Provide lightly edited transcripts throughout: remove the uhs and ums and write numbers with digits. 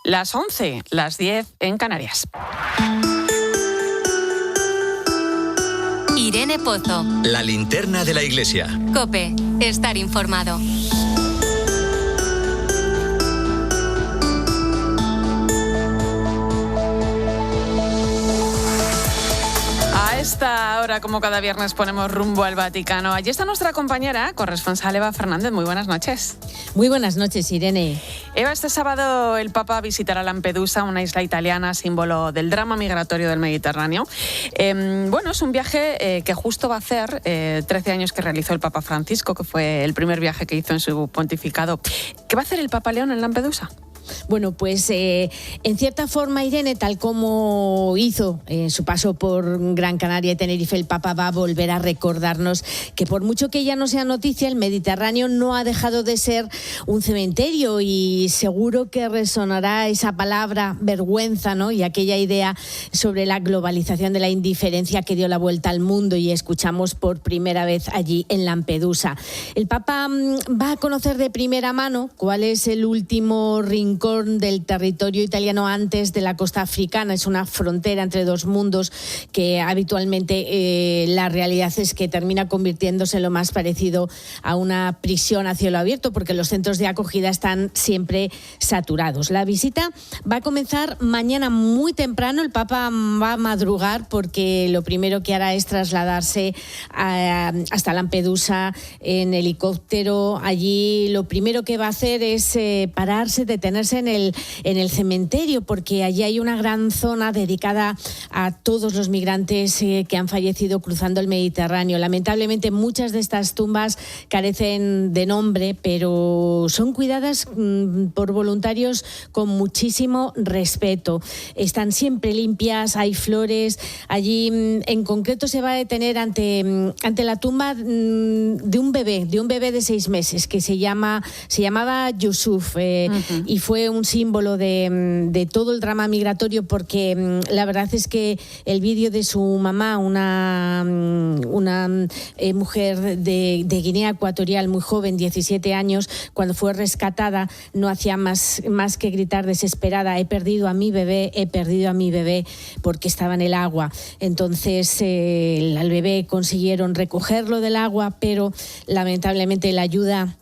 Las 11, las 10 en Canarias. Irene Pozo. La linterna de la iglesia. COPE. Estar informado. A esta hora, como cada viernes, ponemos rumbo al Vaticano. Allí está nuestra compañera, corresponsal Eva Fernández. Muy buenas noches. Muy buenas noches, Irene. Eva, este sábado el Papa visitará Lampedusa, una isla italiana, símbolo del drama migratorio del Mediterráneo. Bueno, es un viaje que justo va a hacer 13 años que realizó el Papa Francisco, que fue el primer viaje que hizo en su pontificado. ¿Qué va a hacer el Papa León en Lampedusa? Bueno, pues en cierta forma, Irene, tal como hizo su paso por Gran Canaria y Tenerife, el Papa va a volver a recordarnos que por mucho que ya no sea noticia, el Mediterráneo no ha dejado de ser un cementerio, y seguro que resonará esa palabra vergüenza, ¿no? Y aquella idea sobre la globalización de la indiferencia que dio la vuelta al mundo y escuchamos por primera vez allí en Lampedusa. El Papa va a conocer de primera mano cuál es el último rincón del territorio italiano antes de la costa africana. Es una frontera entre dos mundos que habitualmente la realidad es que termina convirtiéndose en lo más parecido a una prisión a cielo abierto, porque los centros de acogida están siempre saturados. La visita va a comenzar mañana muy temprano. El Papa va a madrugar porque lo primero que hará es trasladarse hasta Lampedusa en helicóptero. Allí lo primero que va a hacer es pararse, detenerse en el cementerio, porque allí hay una gran zona dedicada a todos los migrantes que han fallecido cruzando el Mediterráneo. Lamentablemente muchas de estas tumbas carecen de nombre, pero son cuidadas por voluntarios con muchísimo respeto. Están siempre limpias, hay flores. Allí en concreto se va a detener ante la tumba de un bebé de 6 meses que se llamaba Yusuf, y fue un símbolo de todo el drama migratorio, porque la verdad es que el vídeo de su mamá, una mujer de Guinea Ecuatorial muy joven, 17 años, cuando fue rescatada, no hacía más que gritar desesperada: he perdido a mi bebé, porque estaba en el agua. Entonces al bebé consiguieron recogerlo del agua, pero lamentablemente la ayuda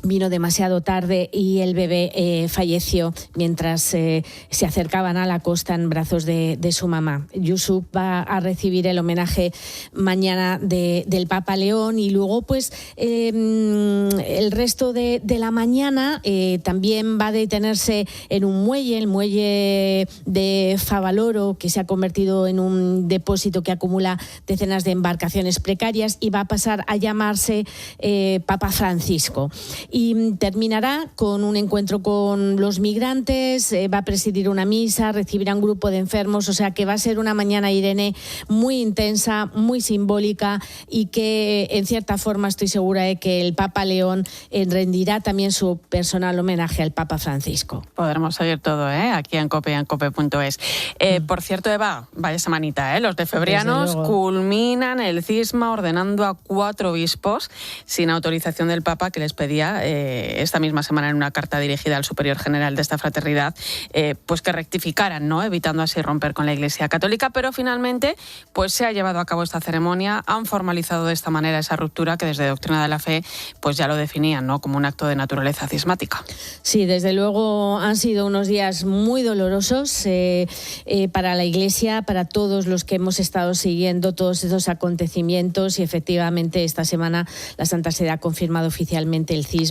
vino demasiado tarde y el bebé falleció mientras se acercaban a la costa en brazos de su mamá. Yusuf va a recibir el homenaje mañana del Papa León, y luego pues el resto de la mañana también va a detenerse en un muelle, el muelle de Favaloro, que se ha convertido en un depósito que acumula decenas de embarcaciones precarias, y va a pasar a llamarse Papa Francisco. Y terminará con un encuentro con los migrantes, va a presidir una misa, recibirá un grupo de enfermos, o sea que va a ser una mañana, Irene, muy intensa, muy simbólica, y que en cierta forma estoy segura de que el Papa León rendirá también su personal homenaje al Papa Francisco. Podremos seguir todo, aquí en COPE y en COPE.es. Por cierto, Eva, vaya semanita, los defebrianos culminan el cisma ordenando a 4 obispos sin autorización del Papa, que les pedía esta misma semana en una carta dirigida al superior general de esta fraternidad, pues que rectificaran, ¿no? Evitando así romper con la Iglesia Católica, pero finalmente pues se ha llevado a cabo esta ceremonia, han formalizado de esta manera esa ruptura que desde Doctrina de la Fe pues ya lo definían, ¿no? Como un acto de naturaleza cismática. Sí, desde luego han sido unos días muy dolorosos para la Iglesia, para todos los que hemos estado siguiendo todos esos acontecimientos, y efectivamente esta semana la Santa Sede ha confirmado oficialmente el cisma,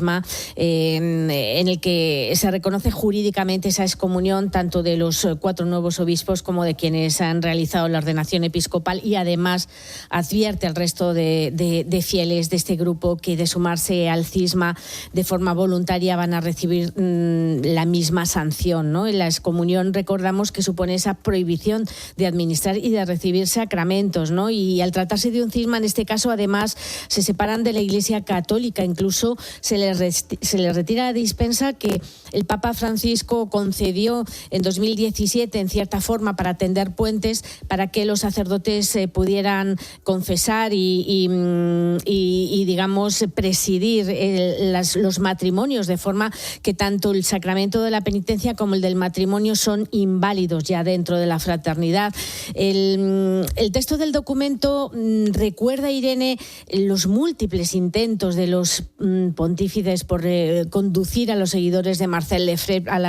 en el que se reconoce jurídicamente esa excomunión tanto de los 4 nuevos obispos como de quienes han realizado la ordenación episcopal, y además advierte al resto de fieles de este grupo que de sumarse al cisma de forma voluntaria van a recibir la misma sanción, ¿no? En la excomunión, recordamos que supone esa prohibición de administrar y de recibir sacramentos, ¿no? Y al tratarse de un cisma, en este caso, además, se separan de la Iglesia Católica, incluso se le retira la dispensa que el Papa Francisco concedió en 2017, en cierta forma, para tender puentes, para que los sacerdotes pudieran confesar y digamos, presidir los matrimonios, de forma que tanto el sacramento de la penitencia como el del matrimonio son inválidos ya dentro de la fraternidad. El texto del documento recuerda, Irene, los múltiples intentos de los pontífices por conducir a los seguidores de Marcel Lefebvre a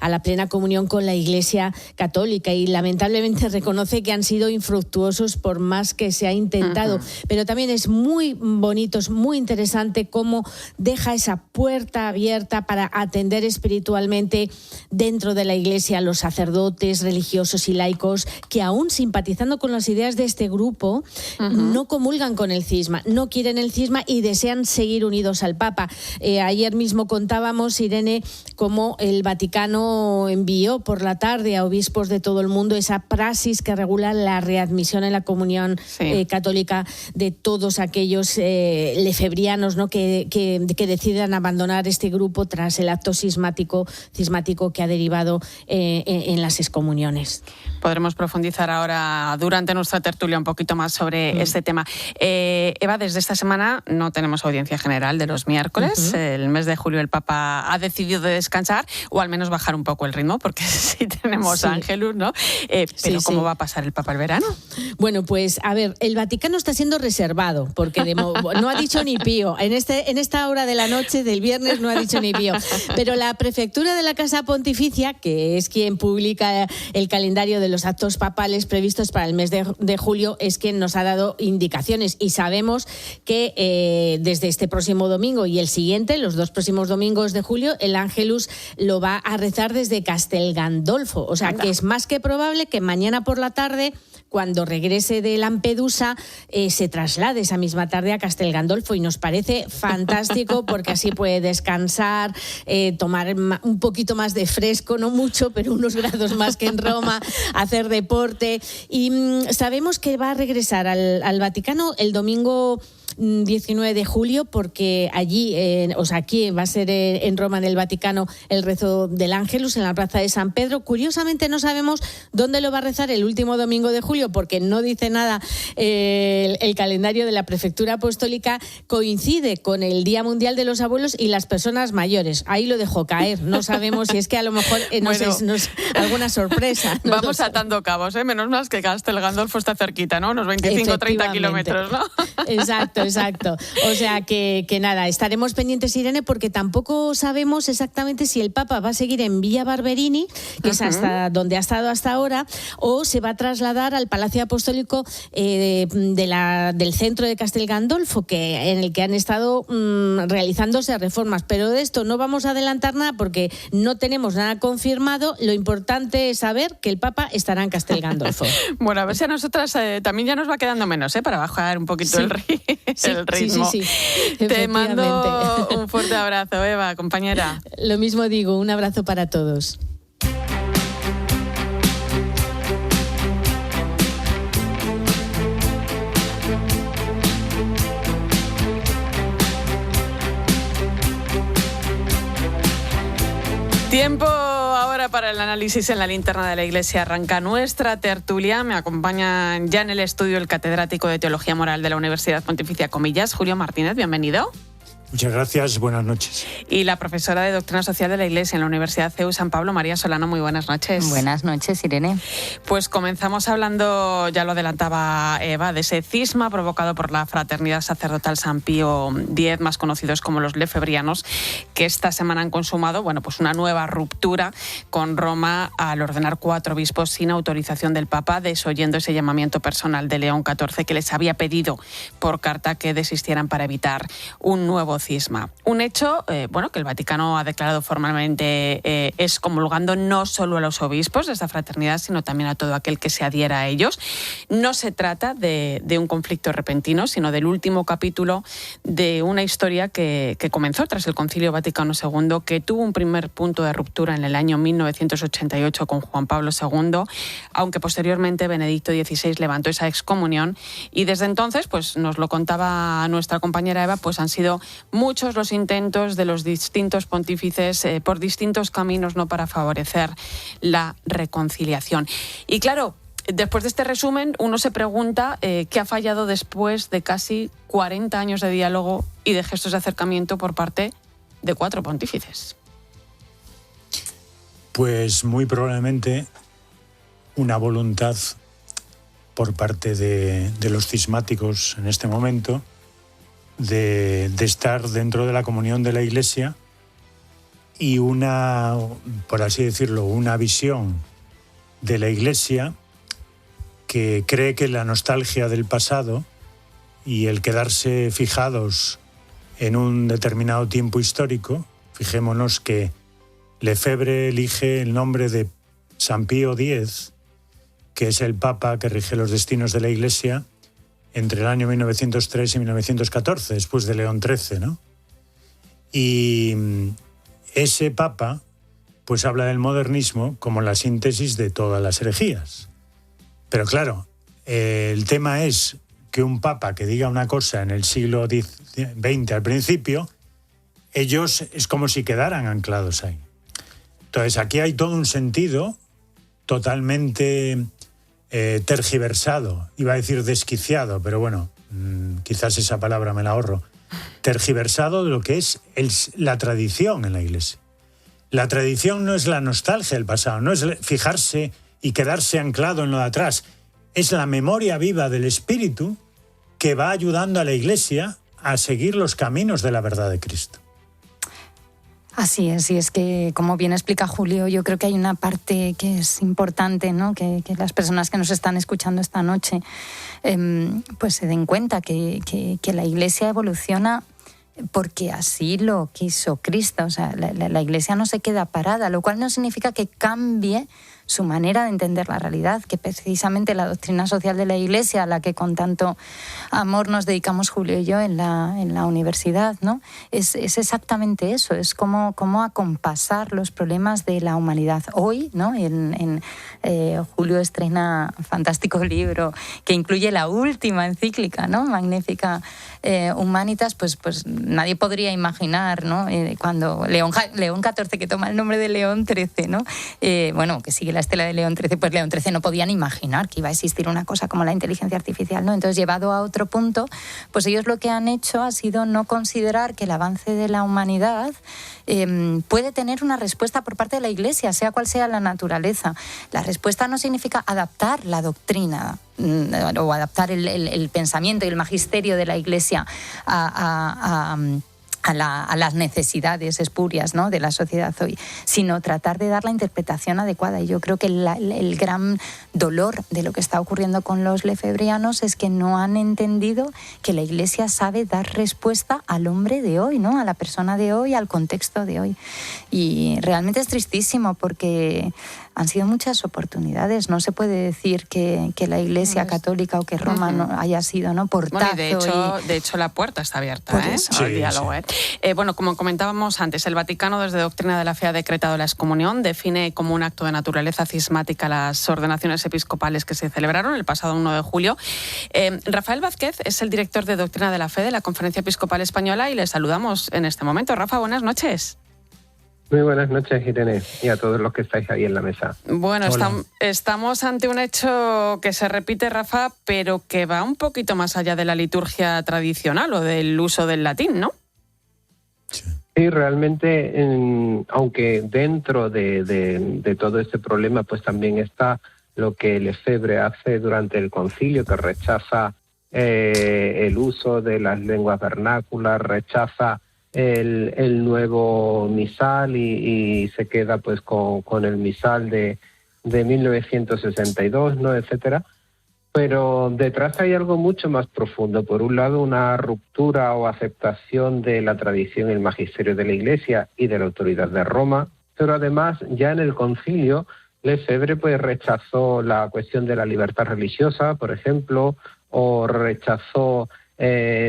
la plena comunión con la Iglesia católica, y lamentablemente reconoce que han sido infructuosos por más que se ha intentado. Pero también es muy bonito, es muy interesante cómo deja esa puerta abierta para atender espiritualmente dentro de la Iglesia a los sacerdotes, religiosos y laicos que, aún simpatizando con las ideas de este grupo, no comulgan con el cisma, no quieren el cisma y desean seguir unidos al Papa. Ayer mismo contábamos, Irene, cómo el Vaticano envió por la tarde a obispos de todo el mundo esa praxis que regula la readmisión en la comunión católica de todos aquellos lefebrianos, ¿no?, que decidan abandonar este grupo tras el acto cismático que ha derivado en las excomuniones. Podremos profundizar ahora durante nuestra tertulia un poquito más sobre este tema. Eva, desde esta semana no tenemos audiencia general de los miércoles. El mes de julio el Papa ha decidido descansar, o al menos bajar un poco el ritmo, porque sí tenemos Ángelus, ¿no? Pero ¿cómo va a pasar el Papa el verano? Bueno, pues a ver, el Vaticano está siendo reservado, porque no ha dicho ni pío. En esta hora de la noche del viernes no ha dicho ni pío. Pero la prefectura de la Casa Pontificia, que es quien publica el calendario de los actos papales previstos para el mes de julio, es quien nos ha dado indicaciones, y sabemos que desde este próximo domingo y el siguiente, los 2 próximos domingos de julio, el Ángelus lo va a rezar desde Castel Gandolfo. O sea, que es más que probable que mañana por la tarde, cuando regrese de Lampedusa, se traslade esa misma tarde a Castel Gandolfo, y nos parece fantástico porque así puede descansar, tomar un poquito más de fresco, no mucho, pero unos grados más que en Roma, hacer deporte. Y sabemos que va a regresar al Vaticano el domingo 19 de julio, porque allí, aquí va a ser en Roma, en el Vaticano, el rezo del Ángelus en la plaza de San Pedro. Curiosamente no sabemos dónde lo va a rezar el último domingo de julio, porque no dice nada el calendario de la Prefectura Apostólica. Coincide con el Día Mundial de los Abuelos y las Personas Mayores. Ahí lo dejó caer. No sabemos si es que a lo mejor alguna sorpresa. Vamos atando cabos, ¿eh? Menos mal que Castel Gandolfo está cerquita, ¿no? Unos 25 o 30 kilómetros, ¿no? Exacto. O sea que nada, estaremos pendientes, Irene, porque tampoco sabemos exactamente si el Papa va a seguir en Villa Barberini, que es hasta donde ha estado hasta ahora, o se va a trasladar al Palacio Apostólico del centro de Castel Gandolfo, en el que han estado realizándose reformas. Pero de esto no vamos a adelantar nada porque no tenemos nada confirmado. Lo importante es saber que el Papa estará en Castel Gandolfo. Bueno, a ver si a nosotras también ya nos va quedando menos, para bajar un poquito el ritmo. Sí. Te mando un fuerte abrazo, Eva, compañera. Lo mismo digo, un abrazo para todos. Tiempo ahora para el análisis en la linterna de la Iglesia. Arranca nuestra tertulia. Me acompaña ya en el estudio el catedrático de Teología Moral de la Universidad Pontificia Comillas, Julio Martínez. Bienvenido. Muchas gracias, buenas noches. Y la profesora de Doctrina Social de la Iglesia en la Universidad CEU San Pablo, María Solano. Muy buenas noches. Buenas noches, Irene. Pues comenzamos hablando, ya lo adelantaba Eva, de ese cisma provocado por la Fraternidad Sacerdotal San Pío X, más conocidos como los lefebrianos, que esta semana han consumado, pues una nueva ruptura con Roma al ordenar 4 obispos sin autorización del Papa, desoyendo ese llamamiento personal de León XIV, que les había pedido por carta que desistieran para evitar un nuevo cisma. Un hecho, que el Vaticano ha declarado formalmente excomulgando no solo a los obispos de esta fraternidad, sino también a todo aquel que se adhiera a ellos. No se trata de un conflicto repentino, sino del último capítulo de una historia que comenzó tras el Concilio Vaticano II, que tuvo un primer punto de ruptura en el año 1988 con Juan Pablo II, aunque posteriormente Benedicto XVI levantó esa excomunión, y desde entonces, nos lo contaba nuestra compañera Eva, han sido muchos los intentos de los distintos pontífices por distintos caminos, ¿no?, para favorecer la reconciliación. Y claro, después de este resumen, uno se pregunta qué ha fallado después de casi 40 años de diálogo y de gestos de acercamiento por parte de 4 pontífices. Pues muy probablemente una voluntad por parte de los cismáticos en este momento de estar dentro de la comunión de la Iglesia y una, por así decirlo, una visión de la Iglesia que cree que la nostalgia del pasado y el quedarse fijados en un determinado tiempo histórico, fijémonos que Lefebvre elige el nombre de San Pío X, que es el Papa que rige los destinos de la Iglesia entre el año 1903 y 1914, después de León XIII, ¿no? Y ese Papa pues habla del modernismo como la síntesis de todas las herejías. Pero claro, el tema es que un Papa que diga una cosa en el siglo XX al principio, ellos es como si quedaran anclados ahí. Entonces aquí hay todo un sentido totalmente tergiversado, iba a decir desquiciado, pero bueno, quizás esa palabra me la ahorro, tergiversado de lo que es la tradición en la Iglesia. La tradición no es la nostalgia del pasado, no es fijarse y quedarse anclado en lo de atrás, es la memoria viva del Espíritu que va ayudando a la Iglesia a seguir los caminos de la verdad de Cristo. Así es, y es que, como bien explica Julio, yo creo que hay una parte que es importante, ¿no?, que las personas que nos están escuchando esta noche pues se den cuenta que la Iglesia evoluciona porque así lo quiso Cristo. O sea, la Iglesia no se queda parada, lo cual no significa que cambie su manera de entender la realidad, que precisamente la doctrina social de la Iglesia, a la que con tanto amor nos dedicamos Julio y yo en la universidad, ¿no?, es exactamente eso, es cómo acompasar los problemas de la humanidad. Hoy, ¿no?, Julio estrena un fantástico libro que incluye la última encíclica, ¿no?, magnífica, Humanitas, pues nadie podría imaginar, ¿no?, cuando León XIV, que toma el nombre de León XIII, ¿no?, bueno, que sigue la estela de León XIII, pues León XIII no podía ni imaginar que iba a existir una cosa como la inteligencia artificial, ¿no? Entonces, llevado a otro punto, pues ellos lo que han hecho ha sido no considerar que el avance de la humanidad puede tener una respuesta por parte de la Iglesia, sea cual sea la naturaleza. La respuesta no significa adaptar la doctrina o adaptar el pensamiento y el magisterio de la Iglesia a las necesidades espurias, ¿no?, de la sociedad hoy, sino tratar de dar la interpretación adecuada. Y yo creo que el gran dolor de lo que está ocurriendo con los lefebrianos es que no han entendido que la Iglesia sabe dar respuesta al hombre de hoy, ¿no?, a la persona de hoy, al contexto de hoy. Y realmente es tristísimo porque han sido muchas oportunidades. No se puede decir que la Iglesia católica o que Roma no haya sido, ¿no?, portazo. Bueno, de hecho la puerta está abierta al diálogo. Sí. Bueno, como comentábamos antes, el Vaticano desde Doctrina de la Fe ha decretado la excomunión, define como un acto de naturaleza cismática las ordenaciones episcopales que se celebraron el pasado 1 de julio. Rafael Vázquez es el director de Doctrina de la Fe de la Conferencia Episcopal Española y le saludamos en este momento. Rafa, buenas noches. Muy buenas noches, Irene, y a todos los que estáis ahí en la mesa. Bueno, estamos ante un hecho que se repite, Rafa, pero que va un poquito más allá de la liturgia tradicional o del uso del latín, ¿no? Sí, realmente, aunque dentro de todo este problema, pues también está lo que Lefebvre hace durante el concilio, que rechaza el uso de las lenguas vernáculas, rechaza el nuevo misal y se queda pues con el misal de 1962, ¿no?, etcétera. Pero detrás hay algo mucho más profundo. Por un lado, una ruptura o aceptación de la tradición y el magisterio de la Iglesia y de la autoridad de Roma, pero además ya en el concilio Lefebvre pues rechazó la cuestión de la libertad religiosa, por ejemplo, o rechazó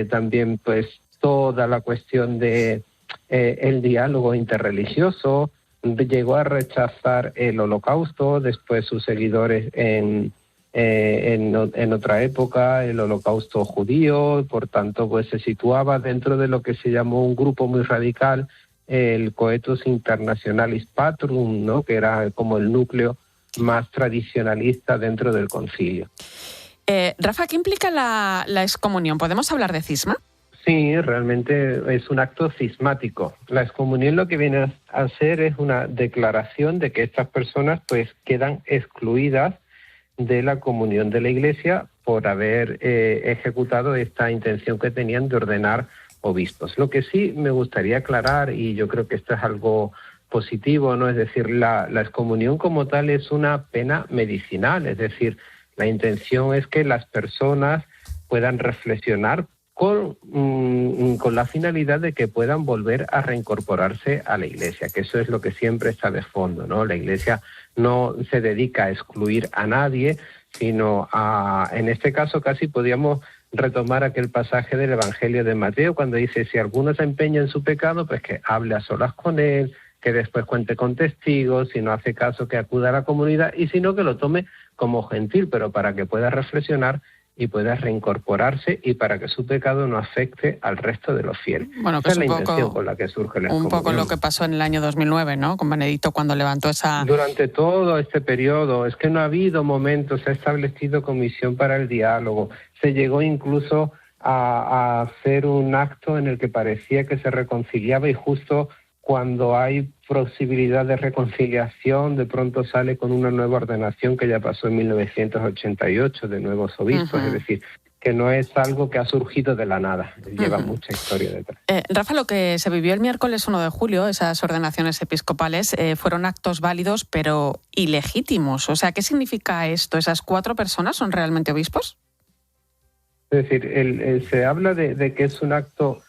también pues toda la cuestión de el diálogo interreligioso, llegó a rechazar el Holocausto, después sus seguidores en en otra época, el Holocausto judío, por tanto pues se situaba dentro de lo que se llamó un grupo muy radical, el Coetus Internationalis Patrum, ¿no?, que era como el núcleo más tradicionalista dentro del concilio. Rafa, ¿qué implica la excomunión? ¿Podemos hablar de cisma? Sí, realmente es un acto cismático. La excomunión lo que viene a hacer es una declaración de que estas personas pues quedan excluidas de la comunión de la Iglesia por haber ejecutado esta intención que tenían de ordenar obispos. Lo que sí me gustaría aclarar, y yo creo que esto es algo positivo, ¿no? Es decir, la excomunión como tal es una pena medicinal, es decir, la intención es que las personas puedan reflexionar con la finalidad de que puedan volver a reincorporarse a la Iglesia, que eso es lo que siempre está de fondo, ¿no? La Iglesia no se dedica a excluir a nadie, sino en este caso casi podríamos retomar aquel pasaje del Evangelio de Mateo, cuando dice, si alguno se empeña en su pecado, pues que hable a solas con él, que después cuente con testigos, si no hace caso que acuda a la comunidad, y si no que lo tome como gentil, pero para que pueda reflexionar y pueda reincorporarse y para que su pecado no afecte al resto de los fieles. Bueno, que esa es la intención con la que surge la excomunión. Un poco lo que pasó en el año 2009, ¿no?, con Benedicto cuando levantó esa... Durante todo este periodo, es que no ha habido momentos, se ha establecido comisión para el diálogo, se llegó incluso a hacer un acto en el que parecía que se reconciliaba y justo cuando hay posibilidad de reconciliación, de pronto sale con una nueva ordenación que ya pasó en 1988 de nuevos obispos, es decir, que no es algo que ha surgido de la nada, lleva mucha historia detrás. Rafa, lo que se vivió el miércoles 1 de julio, esas ordenaciones episcopales, fueron actos válidos pero ilegítimos. O sea, ¿qué significa esto? ¿Esas 4 personas son realmente obispos? Es decir, se habla de que es un acto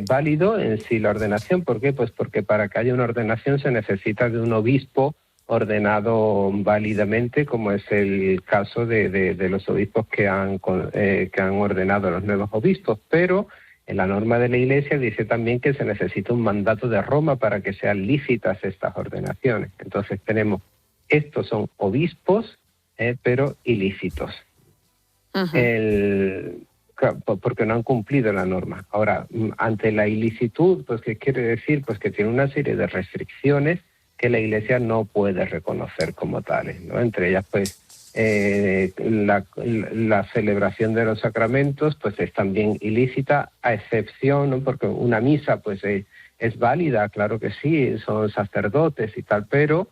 válido en sí la ordenación. ¿Por qué? Pues porque para que haya una ordenación se necesita de un obispo ordenado válidamente, como es el caso de los obispos que han ordenado a los nuevos obispos. Pero en la norma de la Iglesia dice también que se necesita un mandato de Roma para que sean lícitas estas ordenaciones. Entonces estos son obispos, pero ilícitos. Porque no han cumplido la norma. Ahora, ante la ilicitud, pues ¿qué quiere decir? Pues que tiene una serie de restricciones que la Iglesia no puede reconocer como tales, ¿no? Entre ellas, pues, la celebración de los sacramentos, pues es también ilícita, a excepción, ¿no? Porque una misa, pues, es válida, claro que sí, son sacerdotes y tal, pero,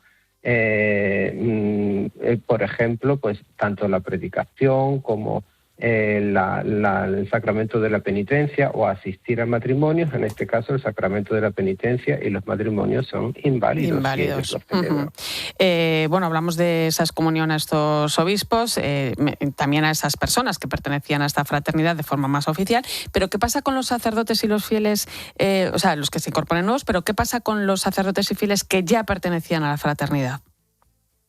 por ejemplo, pues, tanto la predicación como el sacramento de la penitencia o asistir a matrimonios, en este caso el sacramento de la penitencia y los matrimonios son inválidos. Bueno, hablamos de esas comuniones a estos obispos, también a esas personas que pertenecían a esta fraternidad de forma más oficial, pero ¿qué pasa con los sacerdotes y los fieles, o sea, los que se incorporan nuevos, pero qué pasa con los sacerdotes y fieles que ya pertenecían a la fraternidad?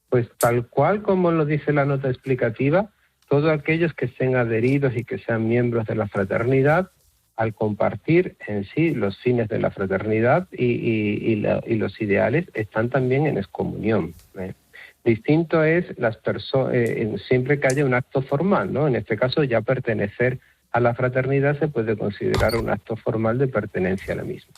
Pues tal cual como lo dice la nota explicativa, todos aquellos que estén adheridos y que sean miembros de la fraternidad, al compartir en sí los fines de la fraternidad y los ideales, están también en excomunión. Distinto es siempre que haya un acto formal, ¿no? En este caso, ya pertenecer a la fraternidad se puede considerar un acto formal de pertenencia a la misma.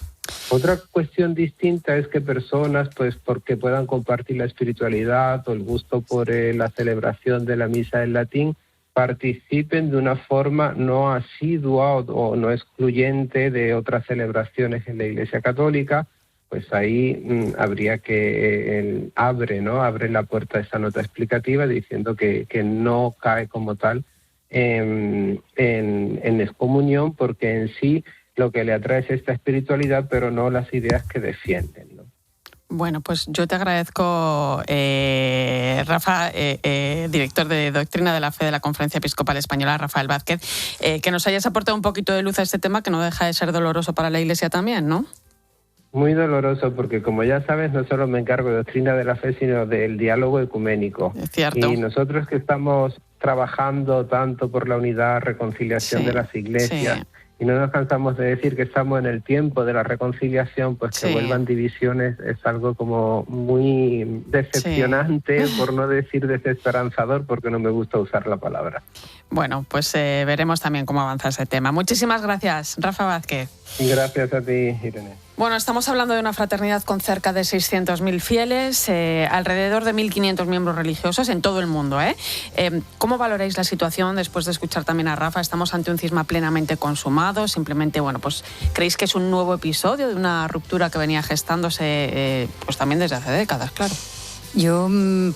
Otra cuestión distinta es que personas, pues porque puedan compartir la espiritualidad o el gusto por la celebración de la misa en latín, participen de una forma no asidua o no excluyente de otras celebraciones en la Iglesia Católica, pues ahí habría que abre la puerta a esa nota explicativa diciendo que no cae como tal en excomunión, porque en sí lo que le atrae es esta espiritualidad, pero no las ideas que defienden, ¿no? Bueno, pues yo te agradezco, Rafa, director de Doctrina de la Fe de la Conferencia Episcopal Española, Rafael Vázquez, que nos hayas aportado un poquito de luz a este tema que no deja de ser doloroso para la Iglesia también, ¿no? Muy doloroso, porque como ya sabes, no solo me encargo de Doctrina de la Fe, sino del diálogo ecuménico. Es cierto. Y nosotros que estamos trabajando tanto por la unidad, reconciliación de las iglesias, y no nos cansamos de decir que estamos en el tiempo de la reconciliación, pues que vuelvan divisiones es algo como muy decepcionante, por no decir desesperanzador, porque no me gusta usar la palabra. Bueno, pues veremos también cómo avanza ese tema. Muchísimas gracias, Rafa Vázquez. Gracias a ti, Irene. Bueno, estamos hablando de una fraternidad con cerca de 600.000 fieles, alrededor de 1.500 miembros religiosos en todo el mundo. ¿Cómo valoráis la situación después de escuchar también a Rafa? ¿Estamos ante un cisma plenamente consumado? Simplemente, bueno, pues ¿creéis que es un nuevo episodio de una ruptura que venía gestándose pues también desde hace décadas, claro? Yo,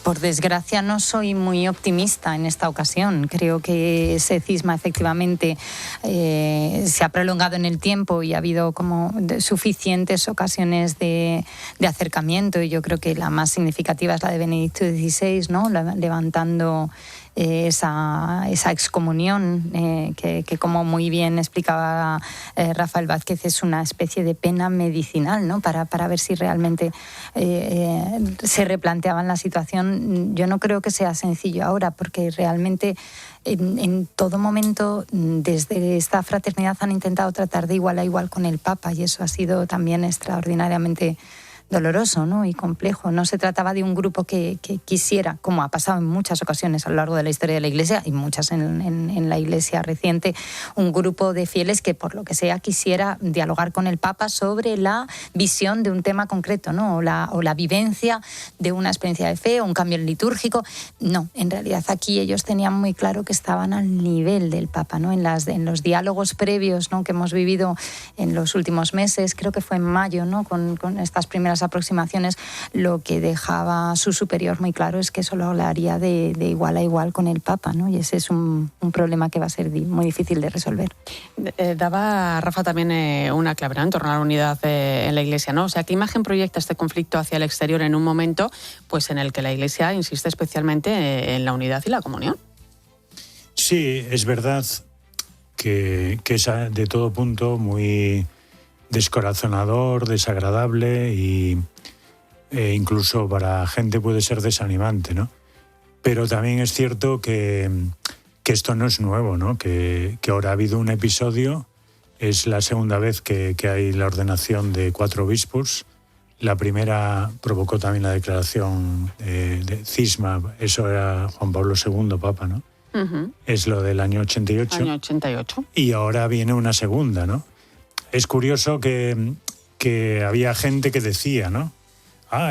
por desgracia, no soy muy optimista en esta ocasión. Creo que ese cisma efectivamente se ha prolongado en el tiempo y ha habido como suficientes ocasiones de acercamiento. Y yo creo que la más significativa es la de Benedicto XVI, ¿no? Levantando esa excomunión que como muy bien explicaba Rafael Vázquez, es una especie de pena medicinal, ¿no? Para ver si realmente se replanteaban la situación. Yo no creo que sea sencillo ahora, porque realmente en todo momento desde esta fraternidad han intentado tratar de igual a igual con el Papa, y eso ha sido también extraordinariamente doloroso, ¿no? Y complejo. No se trataba de un grupo que quisiera, como ha pasado en muchas ocasiones a lo largo de la historia de la Iglesia y muchas en la Iglesia reciente, un grupo de fieles que por lo que sea quisiera dialogar con el Papa sobre la visión de un tema concreto, ¿no? O la vivencia de una experiencia de fe o un cambio litúrgico. No, en realidad aquí ellos tenían muy claro que estaban al nivel del Papa, ¿no? En los diálogos previos, ¿no? Que hemos vivido en los últimos meses, creo que fue en mayo, ¿no? Con estas primeras aproximaciones, lo que dejaba su superior muy claro es que solo hablaría de igual a igual con el Papa, ¿no? Y ese es un problema que va a ser muy difícil de resolver. Daba Rafa también una clave, ¿no? En torno a la unidad en la Iglesia, ¿no? O sea, ¿qué imagen proyecta este conflicto hacia el exterior en un momento pues en el que la Iglesia insiste especialmente en la unidad y la comunión? Sí, es verdad que es de todo punto muy descorazonador, desagradable e incluso para gente puede ser desanimante, ¿no? Pero también es cierto que esto no es nuevo, ¿no? Que ahora ha habido un episodio, es la segunda vez que hay la ordenación de 4 obispos. La primera provocó también la declaración de cisma, eso era Juan Pablo II, Papa, ¿no? Uh-huh. Es lo del año 88. Año 88. Y ahora viene una segunda, ¿no? Es curioso que había gente que decía, ¿no?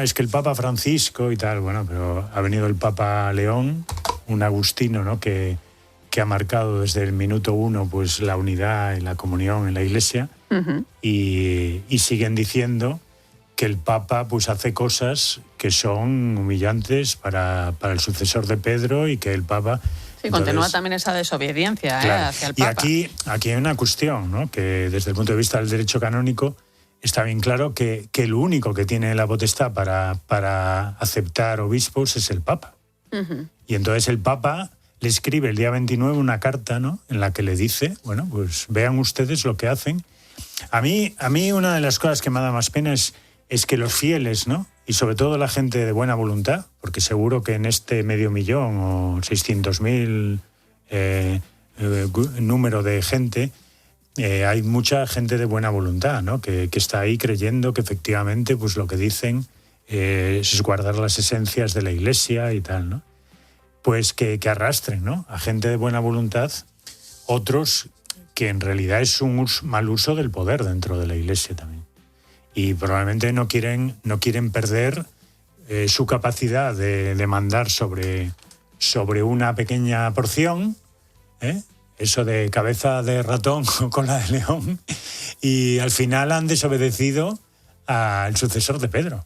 Es que el Papa Francisco y tal, bueno, pero ha venido el Papa León, un agustino, ¿no? Que ha marcado desde el minuto 1 pues la unidad y la comunión en la Iglesia. Uh-huh. y siguen diciendo que el Papa pues hace cosas que son humillantes para el sucesor de Pedro y que el Papa... Sí, continúa también esa desobediencia, claro, hacia el Papa. Y aquí hay una cuestión, ¿no? Que desde el punto de vista del derecho canónico está bien claro que el único que tiene la potestad para aceptar obispos es el Papa. Uh-huh. Y entonces el Papa le escribe el día 29 una carta, ¿no? En la que le dice, bueno, pues vean ustedes lo que hacen. A mí una de las cosas que me da más pena es que los fieles, ¿no? Y sobre todo la gente de buena voluntad, porque seguro que en este 500.000 o 600.000 número de gente, hay mucha gente de buena voluntad, ¿no? Que está ahí creyendo que efectivamente pues lo que dicen es guardar las esencias de la Iglesia y tal, ¿no? Pues que arrastren, ¿no? A gente de buena voluntad, otros que en realidad es un mal uso del poder dentro de la Iglesia también. Y probablemente no quieren perder su capacidad de mandar sobre una pequeña porción, eso de cabeza de ratón o cola de león, y al final han desobedecido al sucesor de Pedro.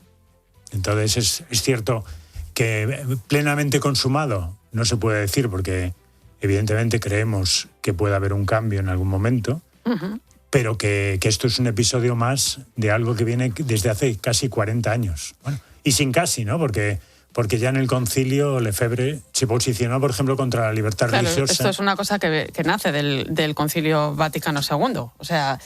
Entonces es cierto que plenamente consumado no se puede decir, porque evidentemente creemos que puede haber un cambio en algún momento, uh-huh. Pero que esto es un episodio más de algo que viene desde hace casi 40 años. Bueno, y sin casi, ¿no? Porque ya en el concilio Lefebvre se posicionó, por ejemplo, contra la libertad religiosa. Esto es una cosa que nace del concilio Vaticano II. O sea,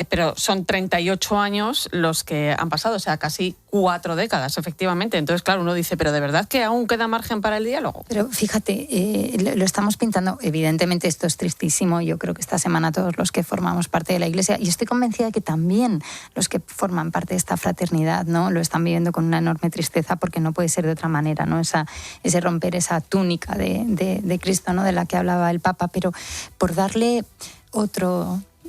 pero son 38 años los que han pasado, o sea, casi 4 décadas, efectivamente. Entonces, claro, uno dice, ¿pero de verdad que aún queda margen para el diálogo? Pero fíjate, lo estamos pintando. Evidentemente esto es tristísimo. Yo creo que esta semana todos los que formamos parte de la Iglesia, y estoy convencida de que también los que forman parte de esta fraternidad, ¿no?, lo están viviendo con una enorme tristeza, porque no puede ser de otra manera, ¿no? Ese romper esa túnica de Cristo, ¿no?, de la que hablaba el Papa, pero por darle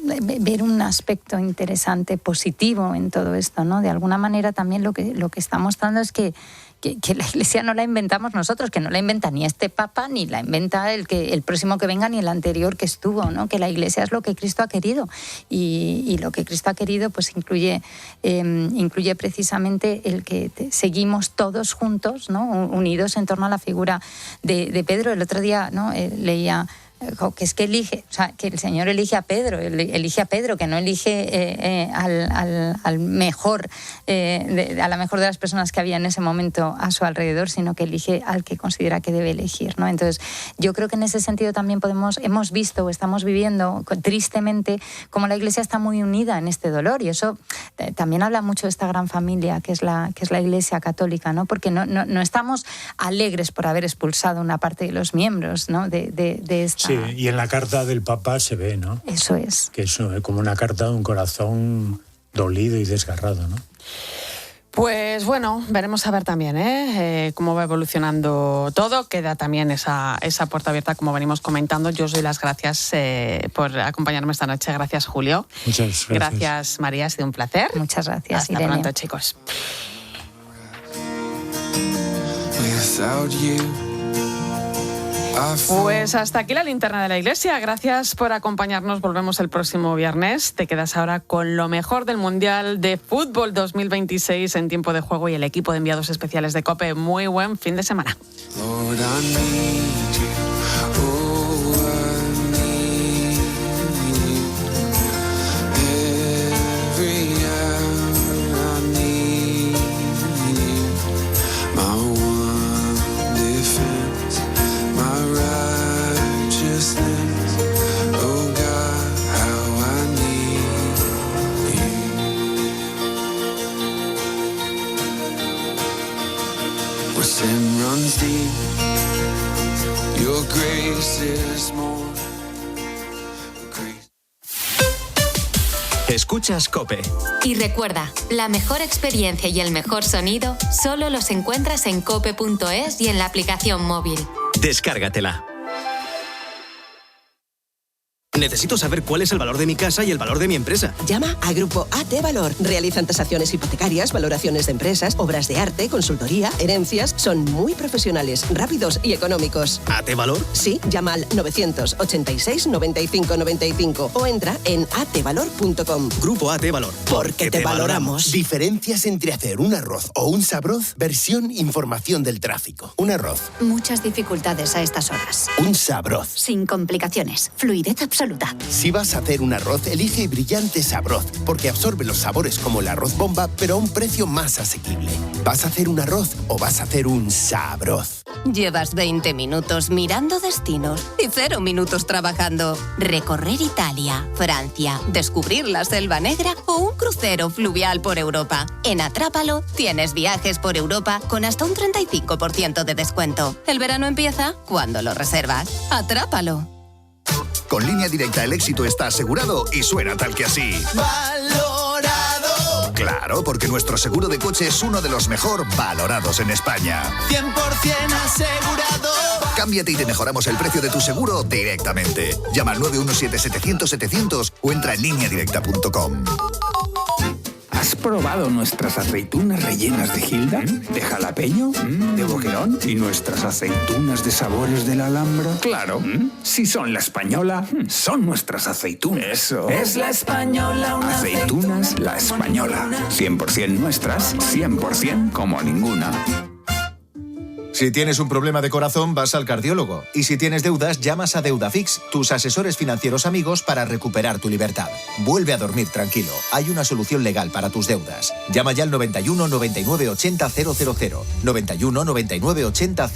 ver un aspecto interesante, positivo en todo esto, ¿no? De alguna manera también lo que está mostrando es que la Iglesia no la inventamos nosotros, que no la inventa ni este Papa, ni la inventa el próximo que venga, ni el anterior que estuvo, ¿no? Que la Iglesia es lo que Cristo ha querido, y lo que Cristo ha querido pues incluye precisamente el que seguimos todos juntos, ¿no?, unidos en torno a la figura de Pedro. El otro día, ¿no?, leía que es que que el Señor elige a Pedro, que no elige al mejor, a la mejor de las personas que había en ese momento a su alrededor, sino que elige al que considera que debe elegir, ¿no? Entonces, yo creo que en ese sentido también hemos visto o estamos viviendo tristemente cómo la Iglesia está muy unida en este dolor, y eso también habla mucho de esta gran familia que es la Iglesia católica, ¿no? Porque no estamos alegres por haber expulsado una parte de los miembros, ¿no?, de esta. Sí, y en la carta del Papa se ve, ¿no? Eso es. Que es como una carta de un corazón dolido y desgarrado, ¿no? Pues bueno, veremos a ver también cómo va evolucionando todo. Queda también esa puerta abierta, como venimos comentando. Yo os doy las gracias por acompañarme esta noche. Gracias, Julio. Muchas gracias. Gracias, María. Ha sido un placer. Muchas gracias, Hasta Irene. pronto, chicos. Pues hasta aquí la linterna de la Iglesia. Gracias por acompañarnos. Volvemos el próximo viernes. Te quedas ahora con lo mejor del Mundial de Fútbol 2026 en tiempo de juego y el equipo de enviados especiales de COPE. Muy buen fin de semana. Escuchas COPE. Y recuerda, la mejor experiencia y el mejor sonido solo los encuentras en cope.es y en la aplicación móvil. Descárgatela. Necesito saber cuál es el valor de mi casa y el valor de mi empresa. Llama a Grupo AT Valor. Realizan tasaciones hipotecarias, valoraciones de empresas, obras de arte, consultoría, herencias. Son muy profesionales, rápidos y económicos. ¿AT Valor? Sí, llama al 986 95 95 o entra en atvalor.com. Grupo AT Valor. Porque te valoramos. Diferencias entre hacer un arroz o un sabroz. Versión información del tráfico. Un arroz. Muchas dificultades a estas horas. Un sabroz. Sin complicaciones. Fluidez absoluta. Si vas a hacer un arroz, elige Brillante Sabroz, porque absorbe los sabores como el arroz bomba, pero a un precio más asequible. ¿Vas a hacer un arroz o vas a hacer un sabroz? Llevas 20 minutos mirando destinos y 0 minutos trabajando. Recorrer Italia, Francia, descubrir la Selva Negra o un crucero fluvial por Europa. En Atrápalo tienes viajes por Europa con hasta un 35% de descuento. El verano empieza cuando lo reservas. Atrápalo. Con Línea Directa el éxito está asegurado y suena tal que así. ¡Valorado! Claro, porque nuestro seguro de coche es uno de los mejor valorados en España. 100% asegurado. Cámbiate y te mejoramos el precio de tu seguro directamente. Llama al 917-700-700 o entra en lineadirecta.com. ¿Has probado nuestras aceitunas rellenas de Gilda? ¿De jalapeño? ¿De boquerón? ¿Y nuestras aceitunas de sabores de la Alhambra? Claro, si son la española, son nuestras aceitunas. Eso. Es la española, una aceitunas La Española. 100% nuestras, 100% como ninguna. Si tienes un problema de corazón, vas al cardiólogo. Y si tienes deudas, llamas a Deudafix, tus asesores financieros amigos, para recuperar tu libertad. Vuelve a dormir tranquilo. Hay una solución legal para tus deudas. Llama ya al 91 99 80 000. 91 99 80 000.